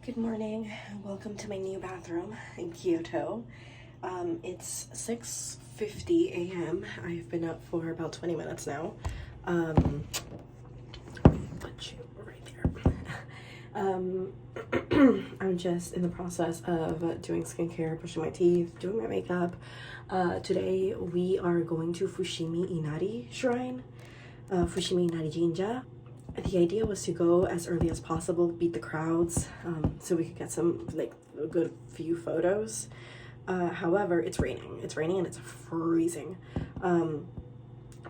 Good morning. Welcome to my new bathroom in Kyoto. It's 6:50 a.m. I've been up for about 20 minutes now. Put you right there. I'm just in the process of doing skincare, brushing my teeth, doing my makeup. Today we are going to Fushimi Inari shrine, Fushimi Inari Jinja. The idea was to go as early as possible, beat the crowds, so we could get some a good few photos. However, it's raining. It's raining and it's freezing.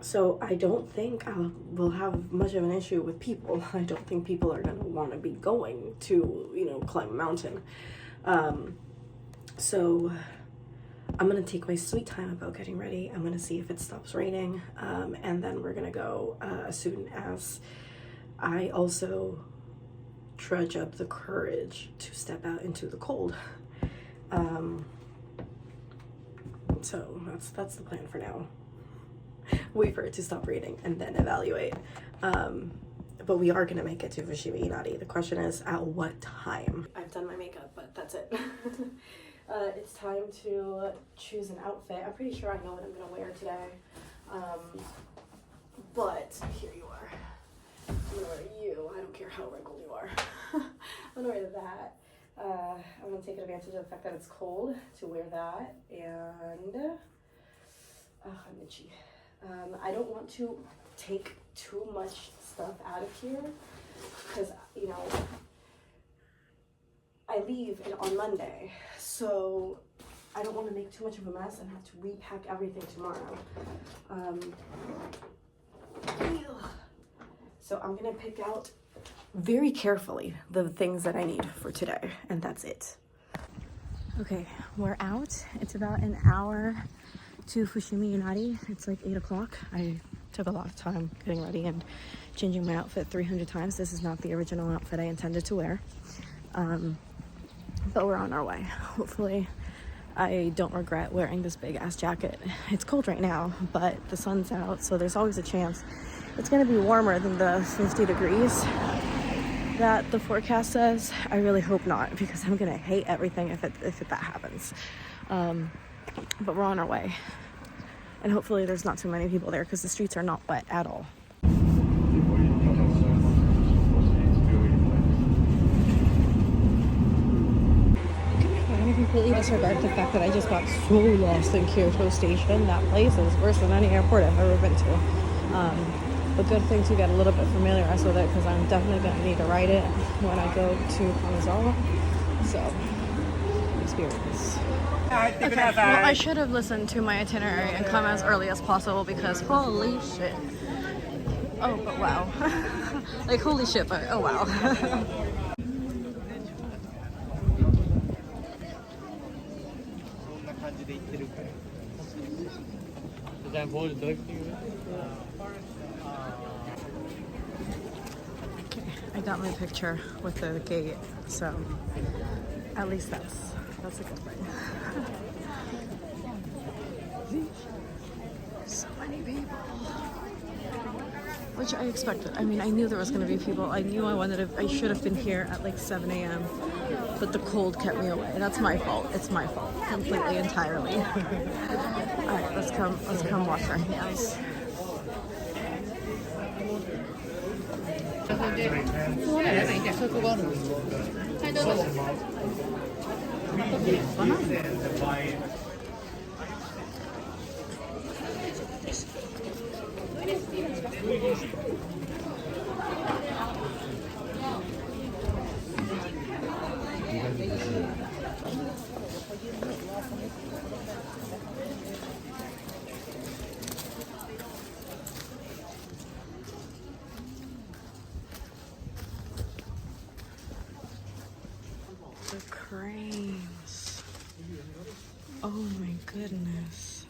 So I don't think we'll have much of an issue with people. I don't think people are gonna want to be going to, climb a mountain. So I'm gonna take my sweet time about getting ready. I'm gonna see if it stops raining, and then we're gonna go as soon as I also trudge up the courage to step out into the cold. So that's the plan for now. Wait for it to stop raining and then evaluate. But we are gonna make it to Fushimi Inari. The question is at what time? I've done my makeup, but that's it. It's time to choose an outfit. I'm pretty sure I know what I'm gonna wear today. But here you are. I'm gonna wear you. I don't care how wrinkled you are. I'm gonna wear that. I'm gonna take advantage of the fact that it's cold to wear that. And I'm itchy. I don't want to take too much stuff out of here because I leave on Monday, so I don't want to make too much of a mess and have to repack everything tomorrow. So I'm gonna pick out very carefully the things that I need for today, and that's it. Okay, we're out. It's about an hour to Fushimi Inari. It's like 8 o'clock. I took a lot of time getting ready and changing my outfit 300 times. This is not the original outfit I intended to wear. But we're on our way. Hopefully I don't regret wearing this big ass jacket. It's cold right now, but the sun's out, so there's always a chance it's gonna be warmer than the 50 degrees that the forecast says. I really hope not, because I'm gonna hate everything if that happens. But we're on our way, and hopefully there's not too many people there because the streets are not wet at all. I'm gonna completely disregard the fact that I just got so lost in Kyoto Station. That place is worse than any airport I've ever been to. But good thing to get a little bit familiarized with it, because I'm definitely going to need to ride it when I go to Kanazawa. So, experience. Okay, well, I should have listened to my itinerary and come as early as possible, because holy shit. Oh, but wow. Like, holy shit, but oh wow. I got my picture with the gate, so at least that's a good thing. So many people, which I expected. I mean, I knew there was going to be people. I knew I should have been here at like 7 a.m. but the cold kept me away. That's my fault. It's my fault, completely, entirely. All right, let's come wash our hands. The cranes. Oh my goodness.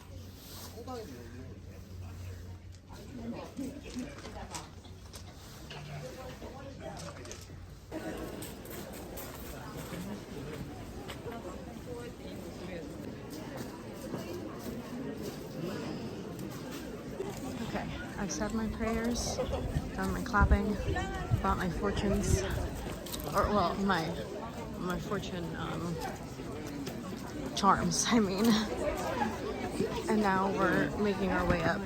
Okay, I've said my prayers, done my clapping, bought my fortunes. or well, my fortune charms, I mean. And now we're making our way up.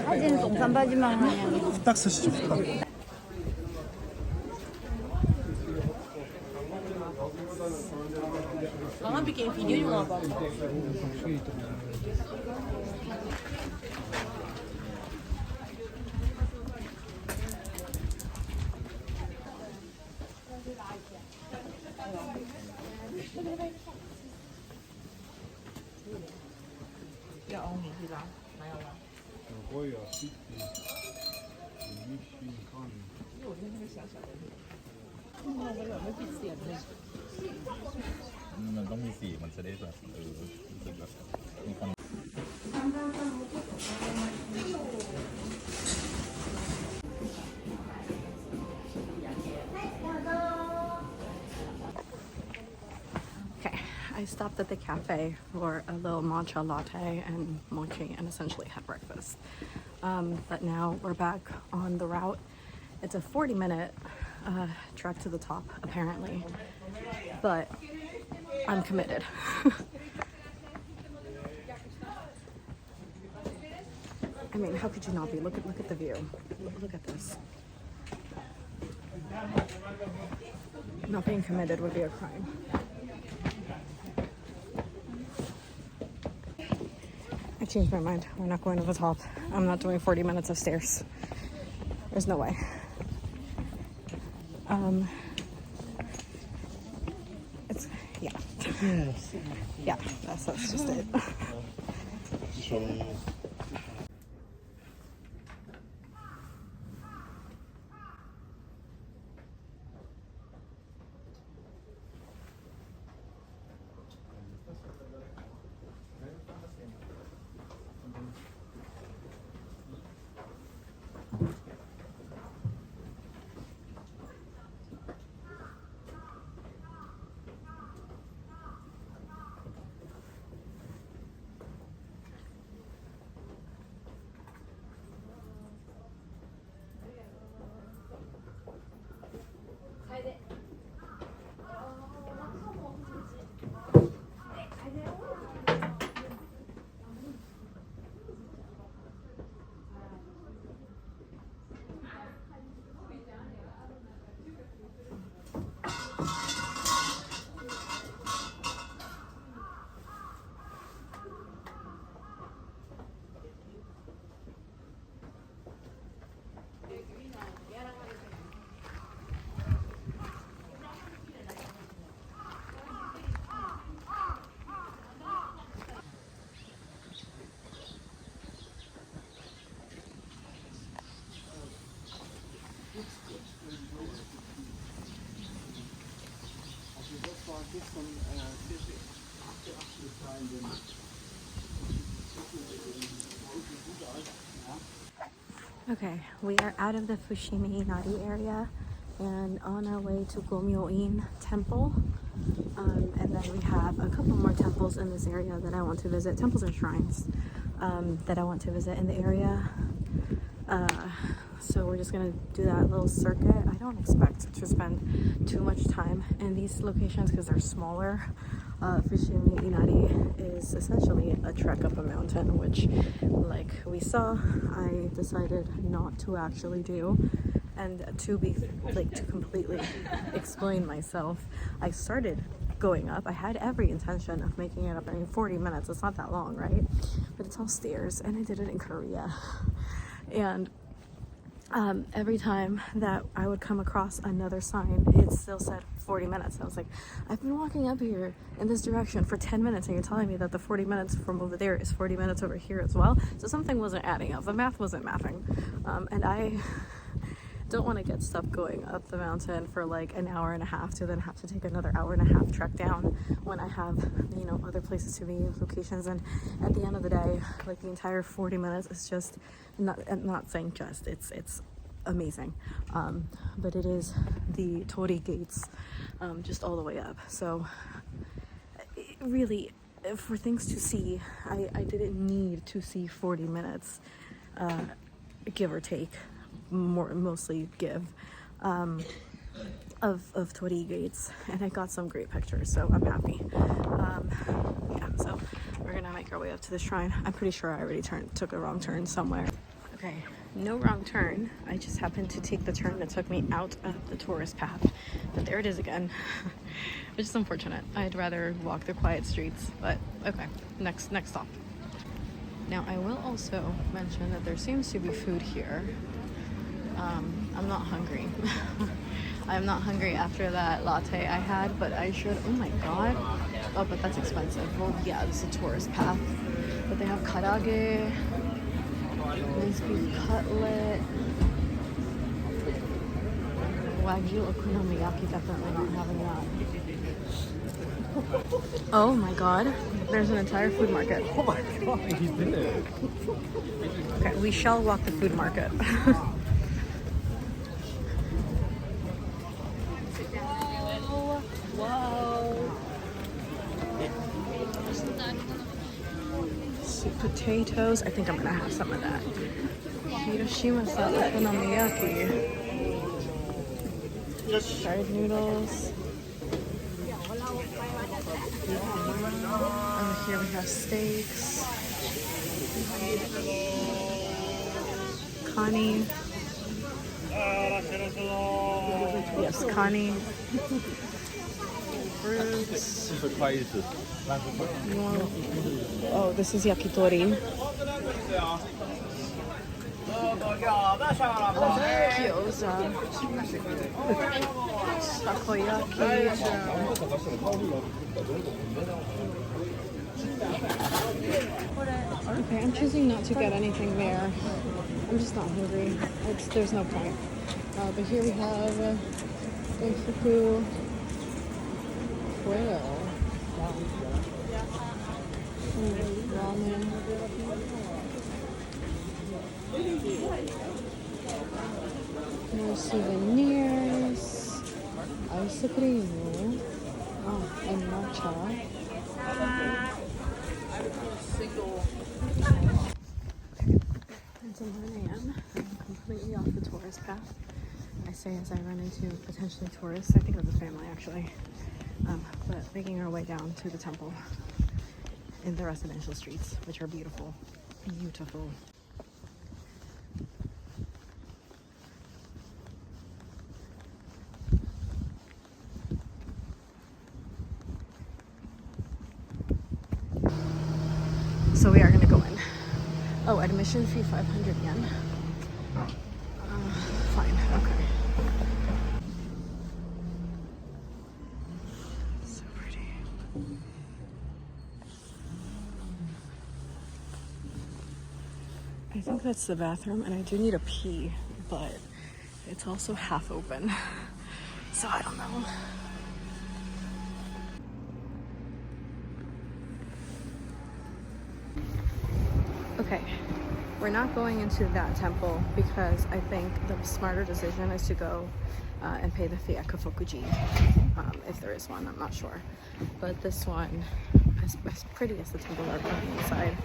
사진은 동산 바지만 하냐. 후딱 쓰시죠, 후딱. Baka bikin video yung mga bang.มันต้องมีสีมันจะได้แบบรู้สึกแบบมีความ Okay, I stopped at the cafe for a little matcha latte and mochi and essentially had breakfast. But now we're back on the route. It's a 40-minute trek to the top, apparently, but I'm committed. I mean, how could you not be? Look at the view. Look at this. Not being committed would be a crime. I changed my mind. We're not going to the top. I'm not doing 40 minutes of stairs. There's no way. It's, yeah. Yes. Yeah, that's just it. Okay, we are out of the Fushimi Inari area and on our way to Gomyo-in Temple. And then we have a couple more temples in this area that I want to visit, temples and shrines that I want to visit in the area. So we're just gonna do that little circuit. I don't expect to spend too much time in these locations because they're smaller. Fushimi Inari is essentially a trek up a mountain, which, like we saw, I decided not to actually do. And to completely explain myself, I started going up. I had every intention of making it up. I mean, 40 minutes, it's not that long, right? But it's all stairs, and I did it in Korea. And every time that I would come across another sign, it still said 40 minutes. And I was like, I've been walking up here in this direction for 10 minutes and you're telling me that the 40 minutes from over there is 40 minutes over here as well. So something wasn't adding up. The math wasn't mathing. And don't want to get stuff going up the mountain for like an hour and a half to then have to take another hour and a half trek down when I have, you know, other places to be, locations. And at the end of the day, like the entire 40 minutes is just I'm not saying just, it's amazing. But it is the Torii gates, just all the way up. So really, for things to see, I didn't need to see 40 minutes, give or take, mostly give, of Torii gates, and I got some great pictures, so I'm happy. Yeah, so we're gonna make our way up to the shrine. I'm pretty sure I already took a wrong turn somewhere. Okay, no wrong turn. I just happened to take the turn that took me out of the tourist path, but there it is again, which is unfortunate. I'd rather walk the quiet streets, but okay, next stop. Now I will also mention that there seems to be food here. I'm not hungry. I'm not hungry after that latte I had, but I should. Oh my god. Oh, but that's expensive. Well, yeah, this is a tourist path. But they have karage, minced beef cutlet, wagyu okonomiyaki. Definitely not having that. Oh my god. There's an entire food market. Oh my god, he did it. Okay, we shall walk the food market. Whoa. Sweet potatoes. I think I'm gonna have some of that. Hiroshima style okonomiyaki. Fried noodles. And here we have steaks. Kani. Yes, Kani. Fruits. Oh, this is yakitori. Gyoza. Takoyaki. Okay, I'm choosing not to get anything there. I'm just not hungry. There's no point. But here we have Fuku quail. Wow. Ramen. More souvenirs. Ice cream. Oh, and matcha. It's 11 a.m. I'm completely off the tourist path. I say as I run into potentially tourists. I think it was a family actually. But making our way down to the temple in the residential streets, which are beautiful. Beautiful. So we are going to go in. Oh, admission fee 500 yen. Fine, okay. So pretty. I think that's the bathroom, and I do need a pee, but it's also half open. So I don't know. Okay, we're not going into that temple because I think the smarter decision is to go and pay the fee at Kafokuji, if there is one, I'm not sure. But this one, as pretty as the temple are from the inside,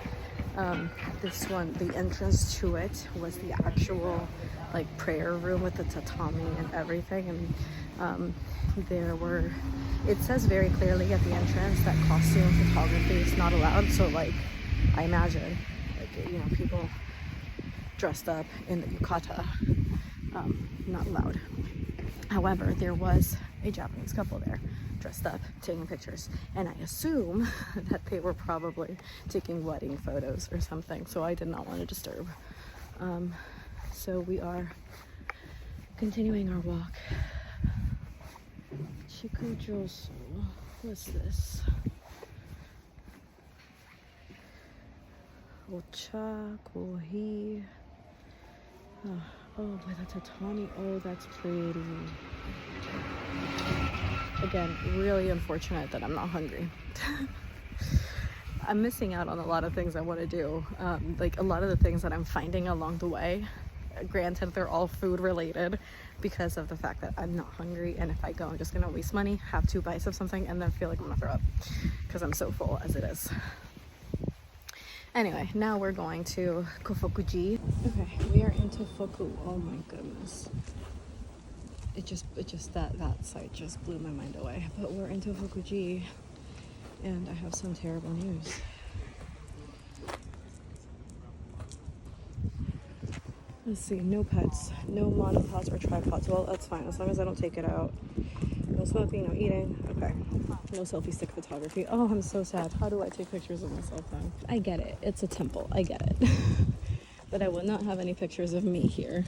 this one, the entrance to it was the actual like prayer room with the tatami and everything, and it says very clearly at the entrance that costume photography is not allowed. So like, I imagine, you know, people dressed up in the yukata, not allowed. However, there was a Japanese couple there dressed up taking pictures, and I assume that they were probably taking wedding photos or something, so I did not want to disturb. So we are continuing our walk. Chikujosu, what's this? Ocha, kohi. Oh, Oh, by the tatami. Oh, that's pretty. Again, really unfortunate that I'm not hungry. I'm missing out on a lot of things I want to do. Like a lot of the things that I'm finding along the way. Granted, they're all food related because of the fact that I'm not hungry, and if I go, I'm just gonna waste money, have 2 bites of something, and then feel like I'm gonna throw up because I'm so full as it is. Anyway, now we're going to Kofukuji. Okay, we are into Fuku. Oh my goodness. It just that site just blew my mind away. But we're into Fukuji, and I have some terrible news. Let's see, no pets, no monopods or tripods. Well, that's fine, as long as I don't take it out. No smoking, no eating. Okay. No selfie stick photography. Oh, I'm so sad. How do I take pictures of myself then? I get it. It's a temple. I get it. But I will not have any pictures of me here.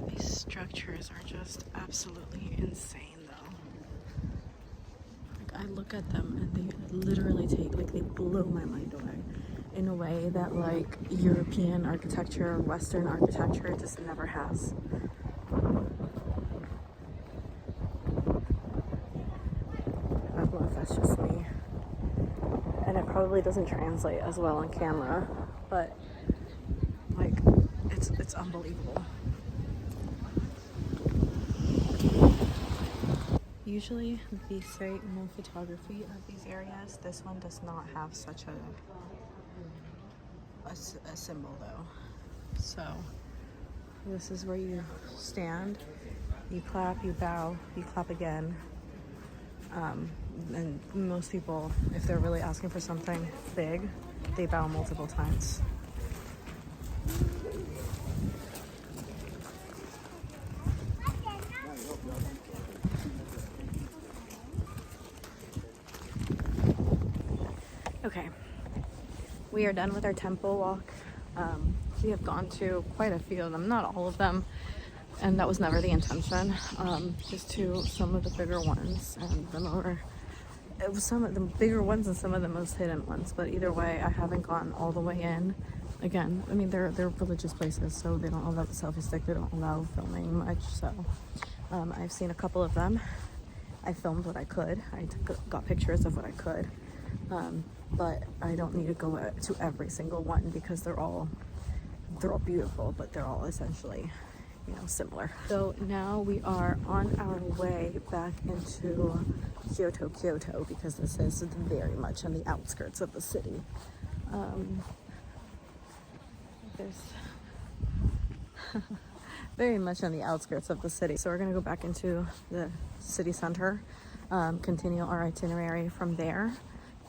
These structures are just absolutely insane, though. Like, I look at them and they literally they blow my mind away in a way that, like, European architecture or Western architecture just never has. I don't know if that's just me. And it probably doesn't translate as well on camera, but, like, it's unbelievable. Usually they say no photography of these areas. This one does not have such a symbol though. So this is where you stand, you clap, you bow, you clap again. And most people, if they're really asking for something big, they bow multiple times. Okay, we are done with our temple walk. We have gone to quite a few of them, not all of them, and that was never the intention. Just to some of the bigger ones and the lower. It was some of the bigger ones and some of the most hidden ones, but either way, I haven't gone all the way in. Again, I mean, they're religious places, so they don't allow the selfie stick, they don't allow filming much, so I've seen a couple of them. I filmed what I could, got pictures of what I could, but I don't need to go to every single one because they're all beautiful, but they're all essentially, you know, similar. So now we are on our way back into Kyoto, because this is very much on the outskirts of the city. There's very much on the outskirts of the city. So we're gonna go back into the city center, continue our itinerary from there.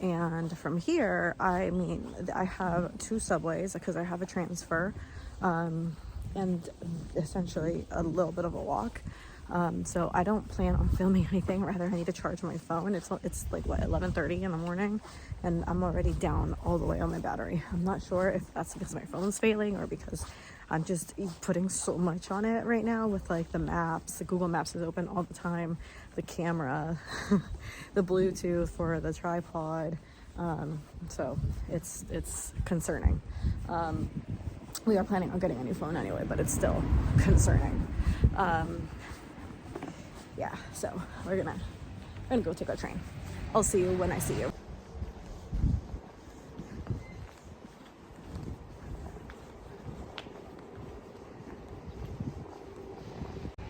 And from here, I mean, I have 2 subways because I have a transfer, and essentially a little bit of a walk. So I don't plan on filming anything. Rather, I need to charge my phone. It's like what, 11:30 in the morning, and I'm already down all the way on my battery. I'm not sure if that's because my phone's failing or because I'm just putting so much on it right now with, like, the maps. The Google Maps is open all the time, the camera, the Bluetooth for the tripod. So it's concerning. We are planning on getting a new phone anyway, but it's still concerning. Yeah, so we're gonna go take our train. I'll see you when I see you.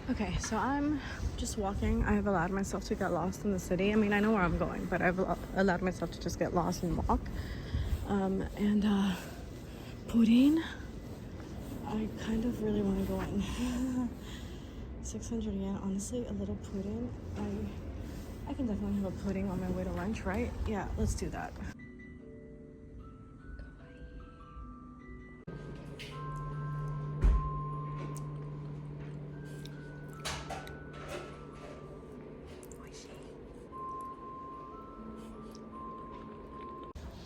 Okay, so I'm just walking. I have allowed myself to get lost in the city. I mean, I know where I'm going, but I've allowed myself to just get lost and walk. Pudding, I kind of really want to go in. 600 yen, honestly, a little pudding. I can definitely have a pudding on my way to lunch, right? Yeah, let's do that.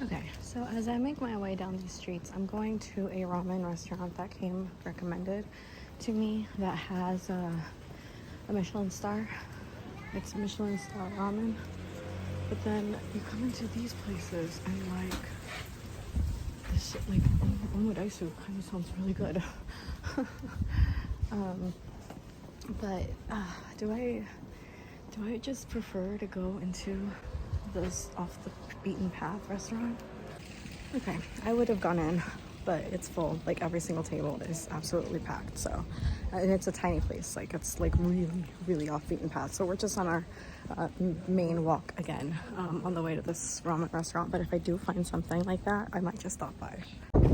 Okay, so as I make my way down these streets, I'm going to a ramen restaurant that came recommended to me that has a Michelin star. It's Michelin star ramen. But then you come into these places and, like, like omudaisu kind of sounds really good. But do I just prefer to go into this off the beaten path restaurant? Okay, I would have gone in, but it's full. Like every single table is absolutely packed. So, and it's a tiny place. Like it's like really off beaten path. So we're just on our main walk again on the way to this ramen restaurant. But if I do find something like that, I might just stop by. They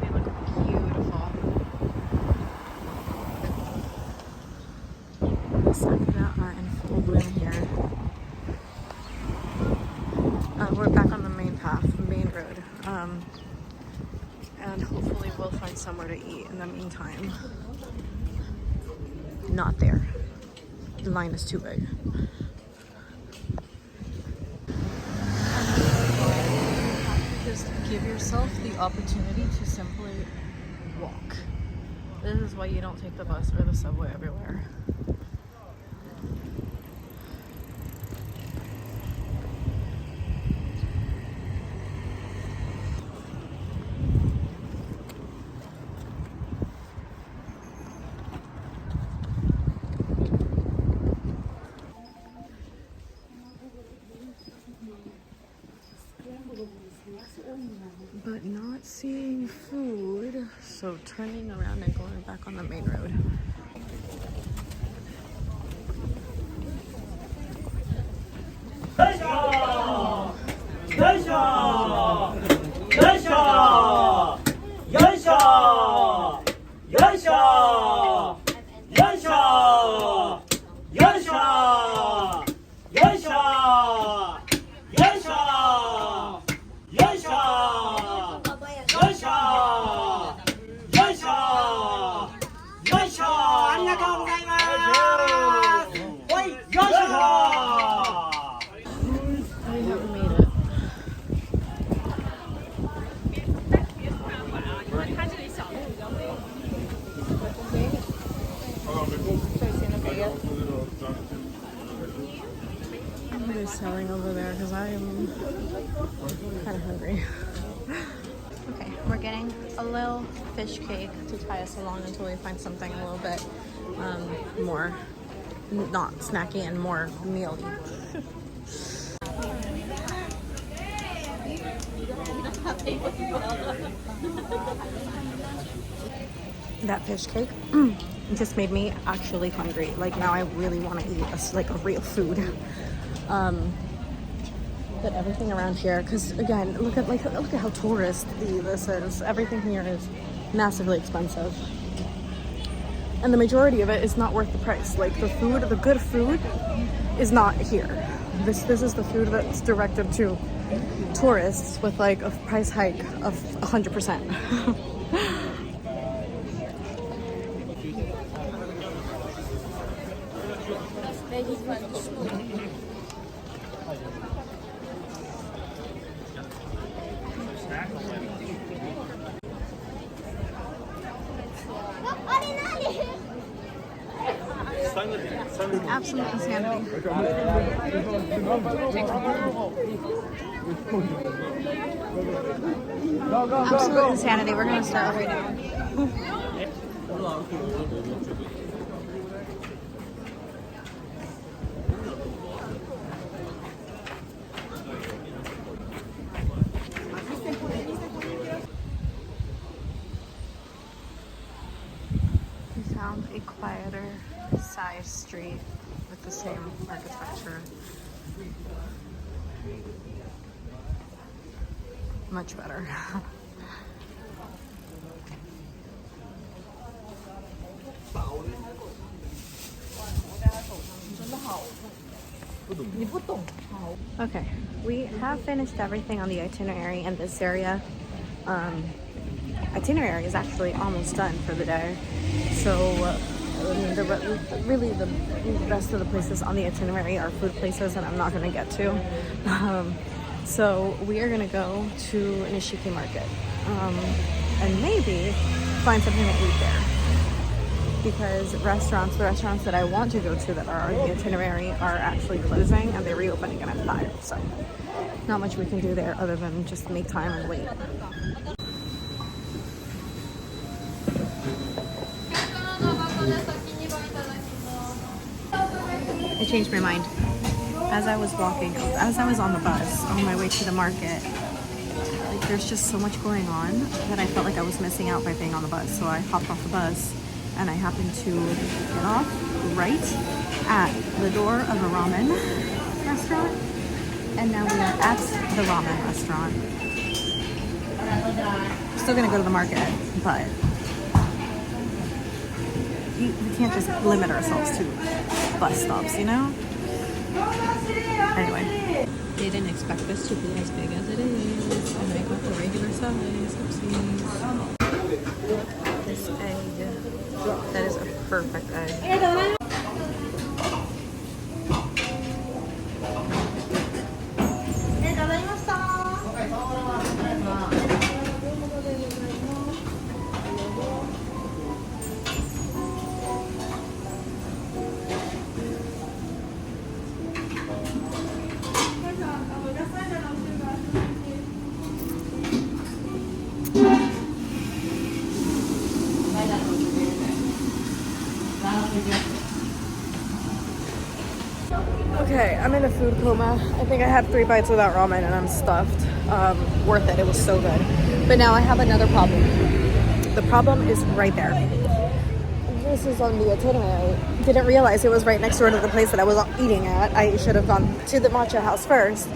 look beautiful. The sakura are in full bloom here. We're back on the main path, main road, and hopefully we'll find somewhere to eat in the meantime. Not there. The line is too big. Just give yourself the opportunity to simply walk. This is why you don't take the bus or the subway everywhere. But not seeing food, so turning around and going back on the main road. What is selling over there? Because I am kind of hungry. Okay, we're getting a little fish cake to tie us along until we find something a little bit more not snacky and more mealy. That fish cake just made me actually hungry. Like now I really want to eat a real food. But everything around here, because again, look at how touristy this is. Everything here is massively expensive, and the majority of it is not worth the price. Like the good food, is not here. This is the food that's directed to tourists with like a price hike of 100%. Absolute insanity. Absolute insanity. We're gonna start right now. We found a quieter size street with the same architecture. Much better. Okay, we have finished everything on the itinerary in this area. Itinerary is actually almost done for the day, so really the rest of the places on the itinerary are food places that I'm not going to get to. So we are going to go to Nishiki Market and maybe find something to eat there. because the restaurants that I want to go to that are on the itinerary are actually closing and they're reopening again at 5. So not much we can do there other than just make time and wait. I changed my mind. As I was on the bus on my way to the market, like there's just so much going on that I felt like I was missing out by being on the bus. So I hopped off the bus and I happened to get off right at the door of a ramen restaurant. And now we are at the ramen restaurant. Still gonna go to the market, but we can't just limit ourselves to bus stops, you know? Anyway, they didn't expect this to be as big as it is, and I got the regular size. Oopsies. This egg, that is a perfect egg. Okay, I'm in a food coma. I think I had 3 bites without ramen and I'm stuffed. Worth it, it was so good. But now I have another problem. The problem is right there. This is on the itinerary. Didn't realize it was right next door to the place that I was eating at. I should have gone to the matcha house first.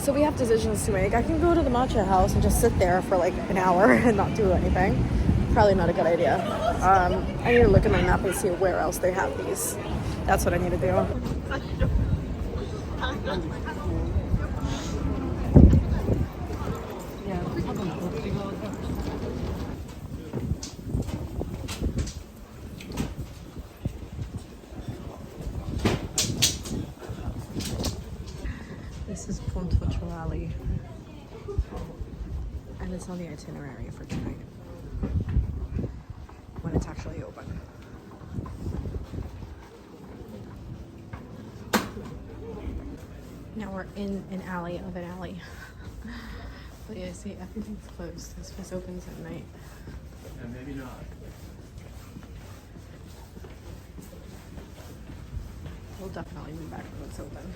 So we have decisions to make. I can go to the matcha house and just sit there for like an hour and not do anything. Probably not a good idea. I need to look at my map and see where else they have these. That's what I need to do. This is Ponto Torii, and it's on the itinerary for tonight when it's actually open. Now we're in an alley of an alley. But yeah, see, everything's closed. This place opens at night. Yeah, maybe not. We'll definitely be back when it's open.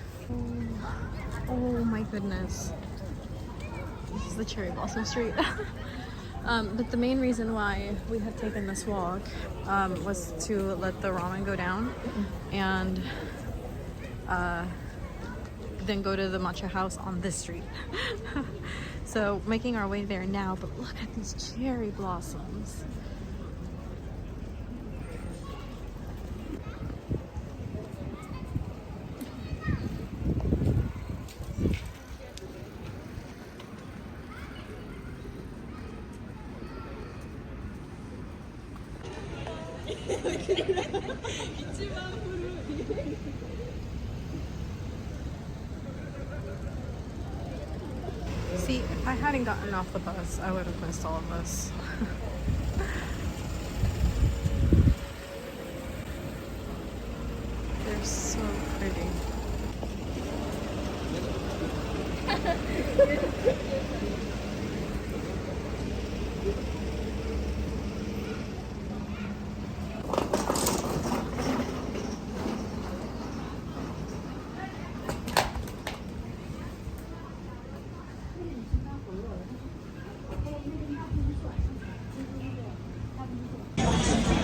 Oh my goodness. This is the Cherry Blossom Street. But the main reason why we had taken this walk was to let the ramen go down and then go to the matcha house on this street. So making our way there now, but look at these cherry blossoms. See, if I hadn't gotten off the bus, I would have missed all of this. They're so pretty.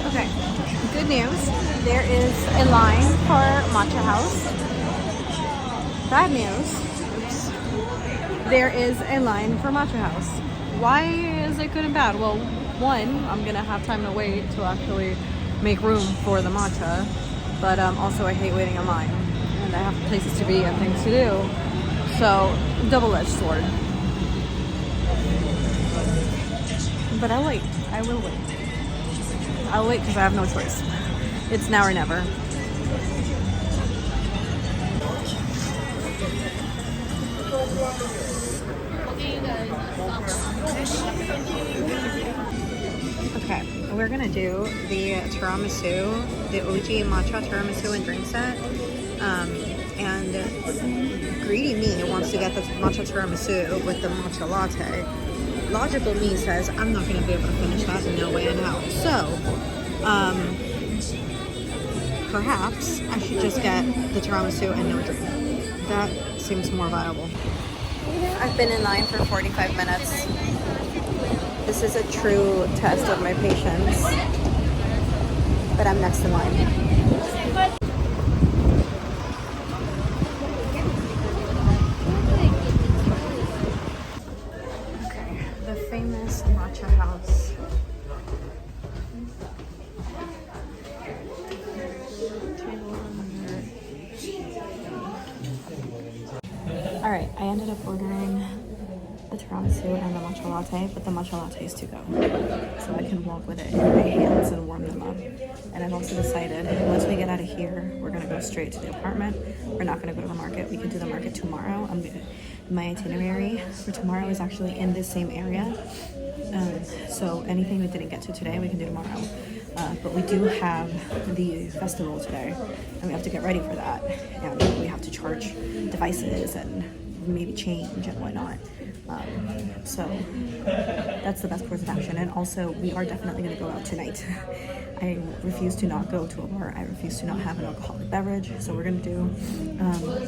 Okay, good news. There is a line for matcha house. Bad news. Oops. There is a line for matcha house. Why is it good and bad? Well, one, I'm gonna have time to wait to actually make room for the matcha, but also I hate waiting in line, and I have places to be and things to do. So, double-edged sword. But I'll wait. I will wait. I'll wait because I have no choice. It's now or never. Okay, we're gonna do the tiramisu, the OG matcha tiramisu and drink set. And greedy me wants to get the matcha tiramisu with the matcha latte. Logical me says I'm not gonna be able to finish that, no way in hell. So, perhaps I should just get the tiramisu and no drink. That seems more viable. I've been in line for 45 minutes. This is a true test of my patience. But I'm next in line. Okay, the famous matcha house. All right, I ended up ordering the tiramisu and the matcha latte, but the matcha latte is to go. So I can walk with it in my hands and warm them up. And I've also decided, once we get out of here, we're gonna go straight to the apartment. We're not gonna go to the market. We can do the market tomorrow. My itinerary for tomorrow is actually in this same area. So anything we didn't get to today, we can do tomorrow. But we do have the festival today, and we have to get ready for that. And we have to charge devices and maybe change and whatnot. So that's the best course of action. And also, we are definitely going to go out tonight. I refuse to not go to a bar. I refuse to not have an alcoholic beverage. So we're going to do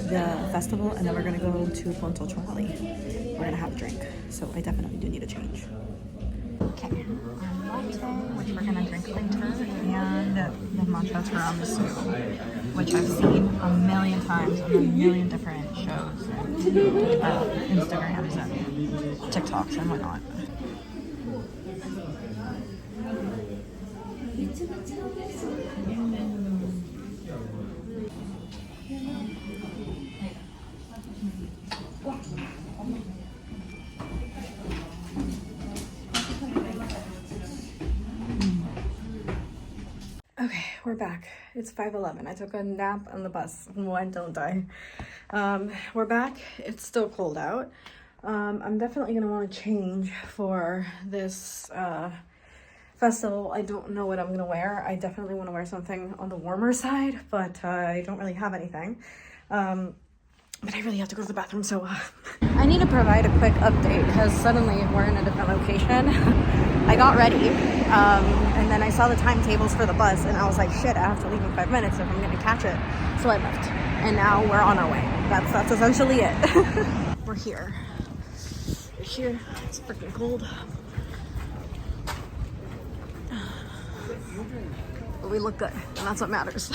the festival, and then we're going to go to Ponto Trolley. We're going to have a drink. So I definitely do need a change. Okay, latte, which we're gonna drink later, and the matcha tiramisu, which I've seen a million times on a million different shows and Instagrams and TikToks and whatnot. Okay, we're back. It's 5:11. I took a nap on the bus. Why don't I? We're back. It's still cold out. I'm definitely gonna want to change for this festival. I don't know what I'm gonna wear. I definitely want to wear something on the warmer side, but I don't really have anything. But I really have to go to the bathroom, so I need to provide a quick update because suddenly we're in a different location. I got ready, and then I saw the timetables for the bus, and I was like, shit, I have to leave in 5 minutes if I'm gonna catch it. So I left, and now we're on our way. That's essentially it. We're here. We're here. It's freaking cold. But we look good, and that's what matters.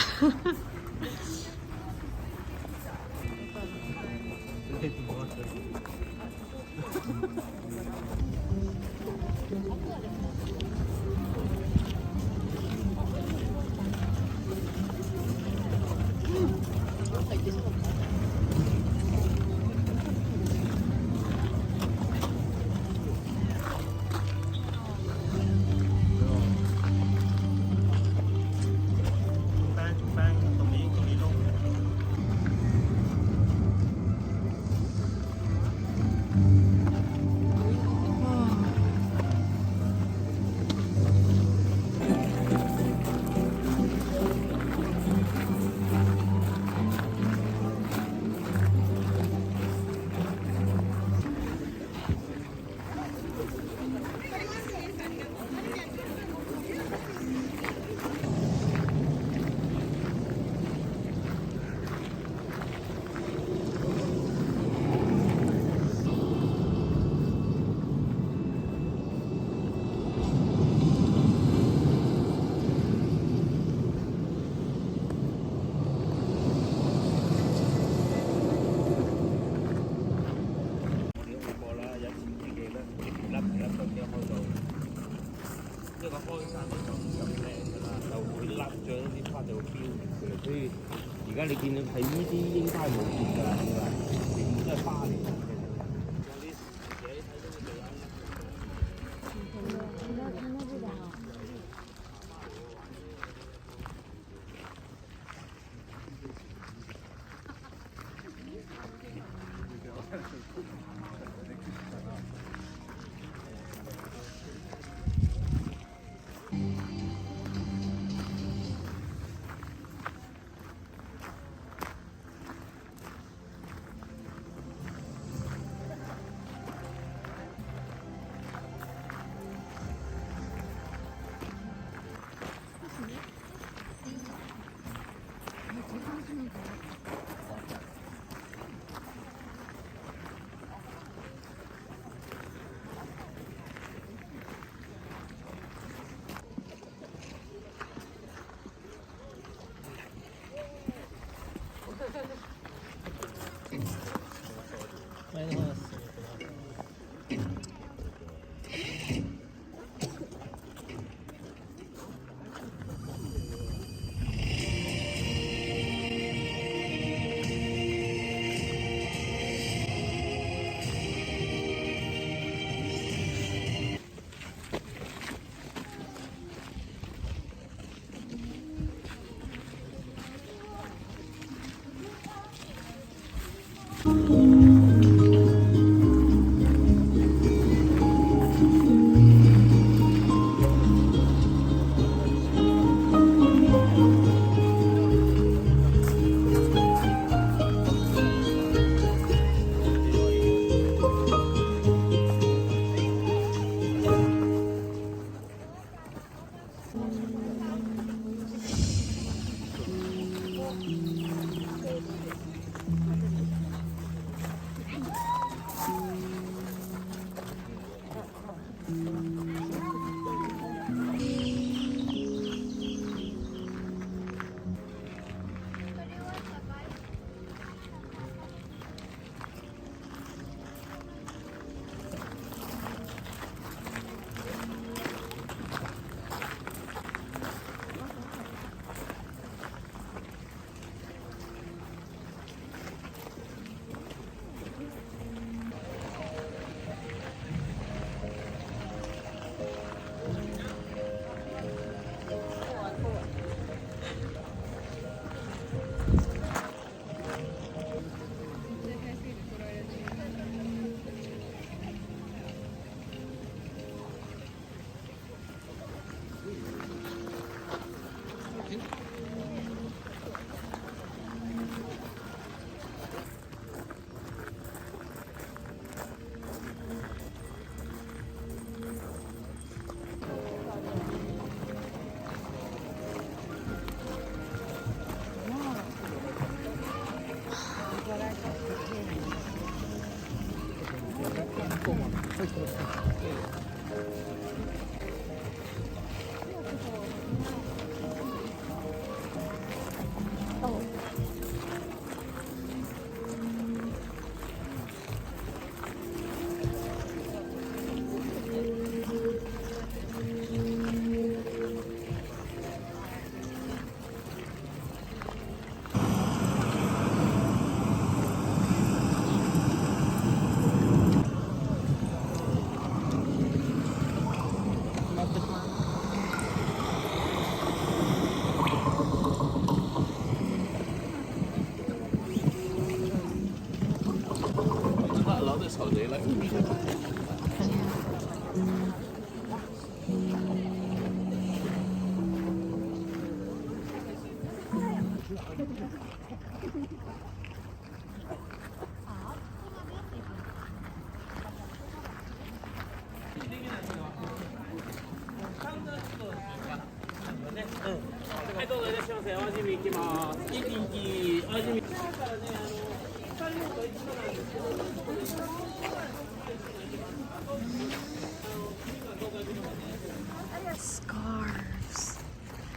Scarves.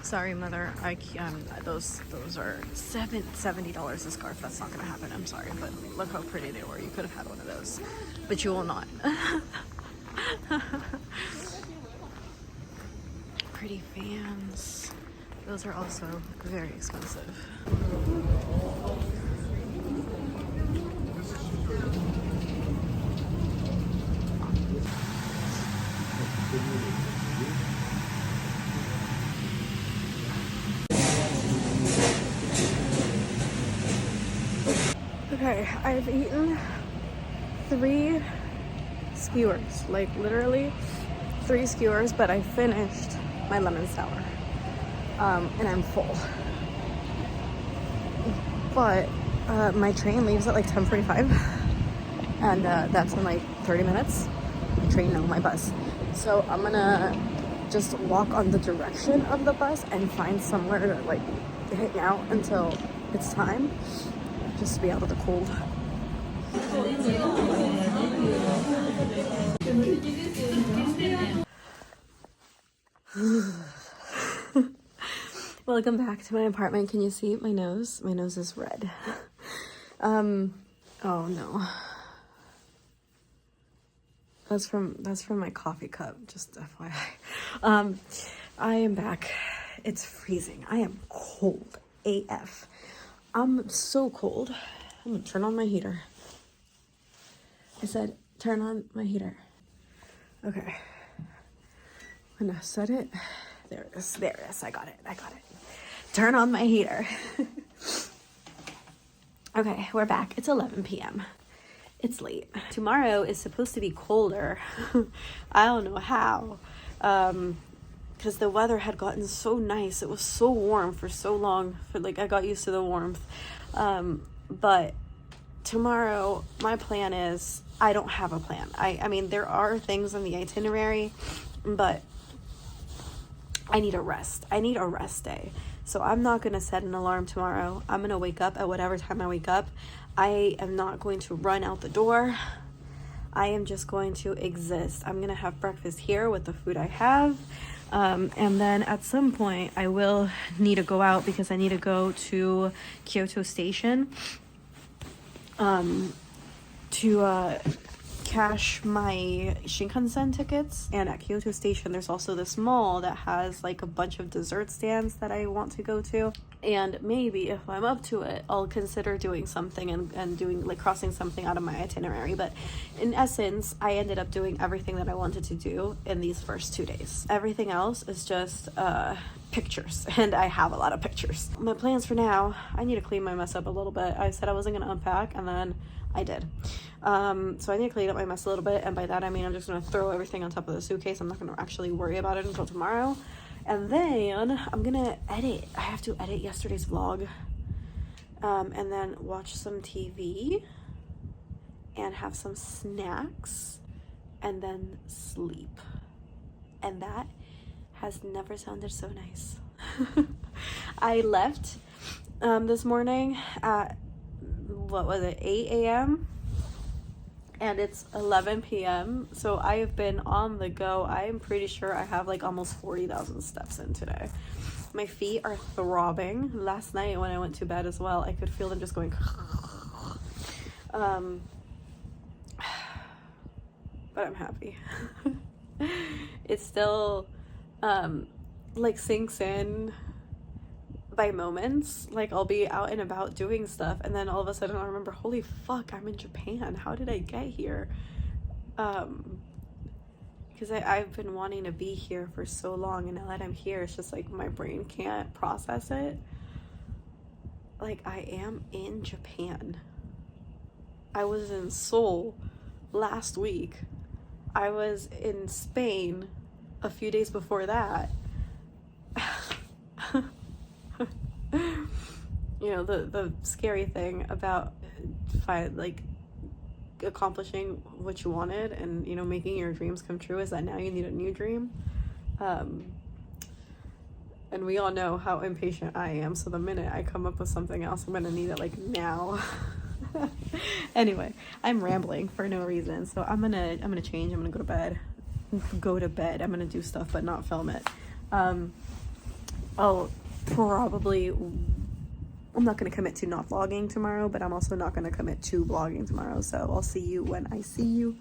Sorry, mother. I can't. Those are $70 a scarf. That's not gonna happen. I'm sorry, but look how pretty they were. You could have had one of those, but you will not. Pretty fans. Those are also very expensive. Okay, I've eaten 3 skewers, like literally 3 skewers, but I finished my lemon sour, and I'm full. But my train leaves at like 10:45, and that's in like 30 minutes. My train, no, my bus. So I'm gonna just walk on the direction of the bus and find somewhere to like hang out until it's time, just to be out of the cold. Welcome back to my apartment. Can you see my nose? My nose is red. Oh no. That's from my coffee cup, just FYI. I am back. It's freezing. I am cold AF. I'm so cold. I'm gonna turn on my heater. I said, turn on my heater. Okay. I'm gonna set it. There it is. There it is. I got it. Turn on my heater. Okay, we're back. It's 11 p.m. It's late. Tomorrow is supposed to be colder. I don't know how. Because the weather had gotten so nice. It was so warm for so long. I got used to the warmth. But tomorrow, my plan is, I don't have a plan. I mean, there are things on the itinerary, but I need a rest. I need a rest day. So I'm not going to set an alarm tomorrow. I'm going to wake up at whatever time I wake up. I am not going to run out the door. I am just going to exist. I'm going to have breakfast here with the food I have. And then at some point I will need to go out because I need to go to Kyoto Station to cash my Shinkansen tickets. And at Kyoto Station there's also this mall that has like a bunch of dessert stands that I want to go to, and maybe if I'm up to it I'll consider doing something and doing like crossing something out of my itinerary. But in essence, I ended up doing everything that I wanted to do in these first 2 days. Everything else is just pictures, and I have a lot of pictures. My plans for now, I need to clean my mess up a little bit. I said I wasn't gonna unpack, and then I did. So I need to clean up my mess a little bit, and by that I mean I'm just gonna throw everything on top of the suitcase. I'm not gonna actually worry about it until tomorrow. And then I'm gonna edit. I have to edit yesterday's vlog, and then watch some TV and have some snacks and then sleep. And that has never sounded so nice. I left this morning at, what was it, 8 a.m. and it's 11 p.m. so I have been on the go. I am pretty sure I have like almost 40,000 steps in today. My feet are throbbing. Last night when I went to bed as well, I could feel them just going but I'm happy. It still like sinks in by moments. Like I'll be out and about doing stuff, and then all of a sudden I remember, holy fuck, I'm in Japan. How did I get here? Because I've been wanting to be here for so long, and now that I'm here, it's just like my brain can't process it. Like, I am in Japan. I was in Seoul last week. I was in Spain a few days before that. You know, the scary thing about accomplishing what you wanted and, you know, making your dreams come true is that now you need a new dream. And we all know how impatient I am, so the minute I come up with something else, I'm gonna need it like now. Anyway, I'm rambling for no reason, so I'm gonna change. I'm gonna go to bed. I'm gonna do stuff but not film it. I'll probably, I'm not gonna commit to not vlogging tomorrow, but I'm also not gonna commit to vlogging tomorrow, so I'll see you when I see you.